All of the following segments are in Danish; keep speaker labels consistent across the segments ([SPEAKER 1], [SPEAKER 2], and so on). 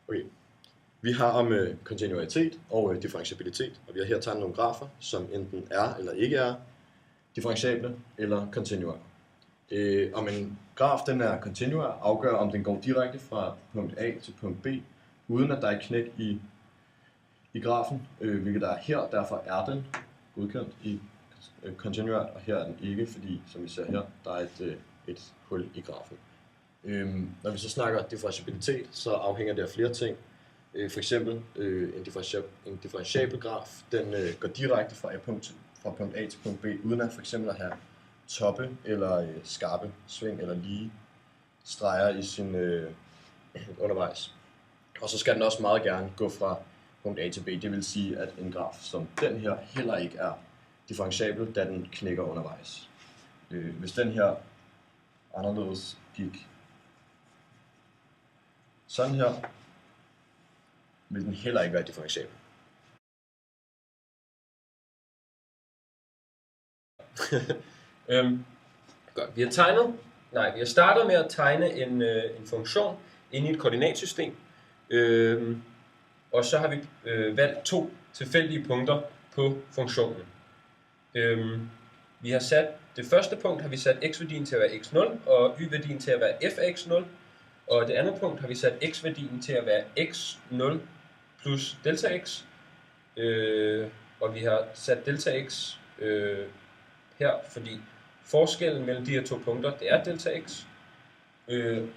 [SPEAKER 1] Okay. Vi har om kontinuitet og differentiabilitet, og vi har her tegnet nogle grafer, som enten er eller ikke er differentiable eller kontinuere. Om en graf den er kontinuer, afgør om den går direkte fra punkt A til punkt B, uden at der er et knæk i grafen, hvilket der er her, derfor er den godkendt i kontinuert, og her er den ikke, fordi som vi ser her, der er et hul i grafen. Når vi så snakker differentiabilitet, så afhænger det af flere ting. For eksempel en differentiabel graf, den går direkte fra punkt A til punkt B, uden at for eksempel at have toppe eller skarpe sving eller lige streger i sin undervejs. Og så skal den også meget gerne gå fra punkt A til B, det vil sige, at en graf som den her heller ikke er differentiabel, da den knækker undervejs. Hvis den her anderledes gik sådan her, vil den heller ikke være differentiabel.
[SPEAKER 2] Godt. Vi har startet med at tegne en funktion inde i et koordinatsystem, og så har vi valgt to tilfældige punkter på funktionen. Vi har sat det første punkt har vi sat x-værdien til at være x0 og y-værdien til at være f af x0, og det andet punkt har vi sat x-værdien til at være x0 plus delta x, og vi har sat delta x her, fordi forskellen mellem de her to punkter, det er delta x,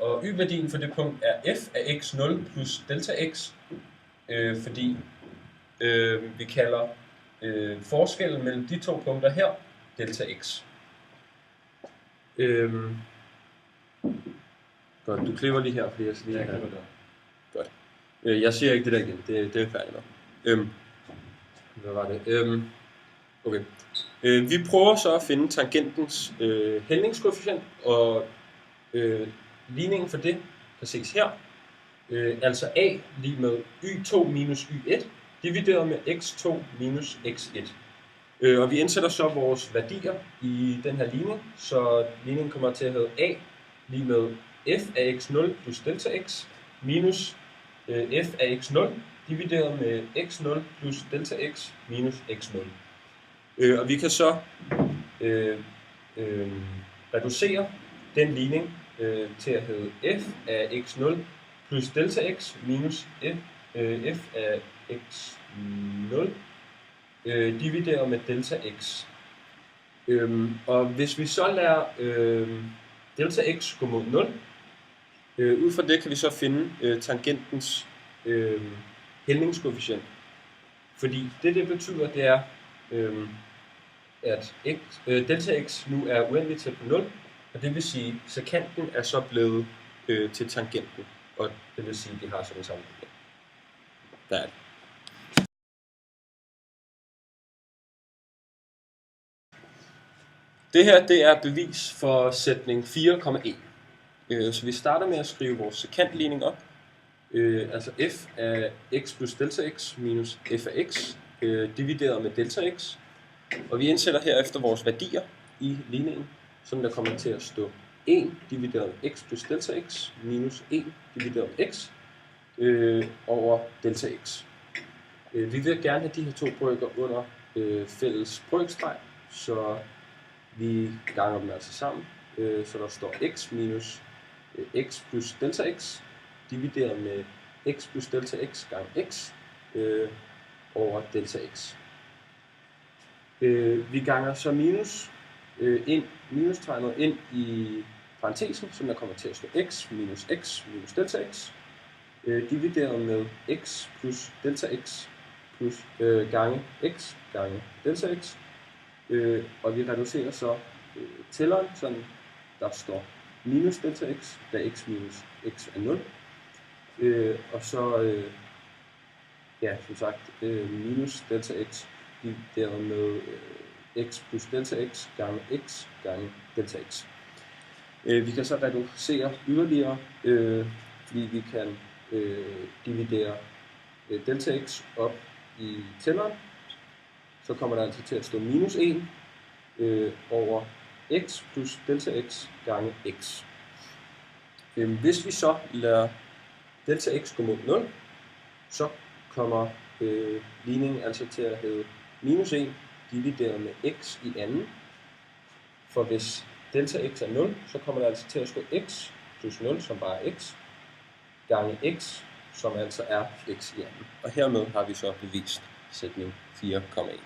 [SPEAKER 2] og y-værdien for det punkt er f af x0 plus delta x, fordi vi kalder forskellen mellem de to punkter her delta x. Godt, du klipper lige her, fordi jeg skal lige klipper der. Godt. Jeg siger ikke det der igen, det er færdigt nok. Hvad var det? Okay. Vi prøver så at finde tangentens hældningskoefficient, og ligningen for det kan ses her. Altså a lige med y2 minus y1 divideret med x2 minus x1. Og vi indsætter så vores værdier i den her ligning, så ligningen kommer til at hedde a lige med f af x0 plus delta x minus f af x0 divideret med x0 plus delta x minus x0. Og vi kan så reducere den ligning til at hedde f af x0 plus delta x minus f af x0 divideret med delta x. Og hvis vi så lader delta x gå mod 0, ud fra det kan vi så finde tangentens hældningskoefficient. Fordi det betyder, det er, at delta x nu er uendeligt tæt på 0, og det vil sige, at sekanten er så blevet til tangenten, og det vil sige, at de har sådan en sammenhæng. Der er det. Det her, det er bevis for sætning 4,1. Så vi starter med at skrive vores sekantligning op. Altså f af x plus delta x minus f af x divideret med delta x. Og vi indsætter herefter vores værdier i ligningen, så der kommer til at stå 1 divideret med x plus delta x minus 1 divideret med x over delta x. Vi vil gerne have de her to brøker under fælles brøkstreg, så vi ganger dem altså sammen, så der står x minus x plus delta x divideret med x plus delta x gange x over delta x. Vi ganger så minustegnet ind i parentesen, så der kommer til at stå x minus delta x divideret med x plus delta x plus gange x gange delta x. Og vi reducerer så tælleren, sådan der står minus delta x, da x minus x er 0. Og så, som sagt, minus delta x divideret med x plus delta x gange x gange delta x. Vi kan så reducere yderligere, fordi vi kan dividere delta x op i tælleren. Så kommer der altså til at stå minus 1 over x plus delta x gange x. Hvis vi så lader delta x går mod 0, så kommer ligningen altså til at hedde minus 1 divideret med x i anden. For hvis delta x er 0, så kommer det altså til at stå x plus 0, som bare er x, gange x, som altså er x i anden. Og hermed har vi så bevist sætning 4,1.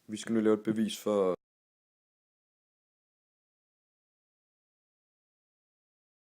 [SPEAKER 3] Vi skal nu lave et bevis for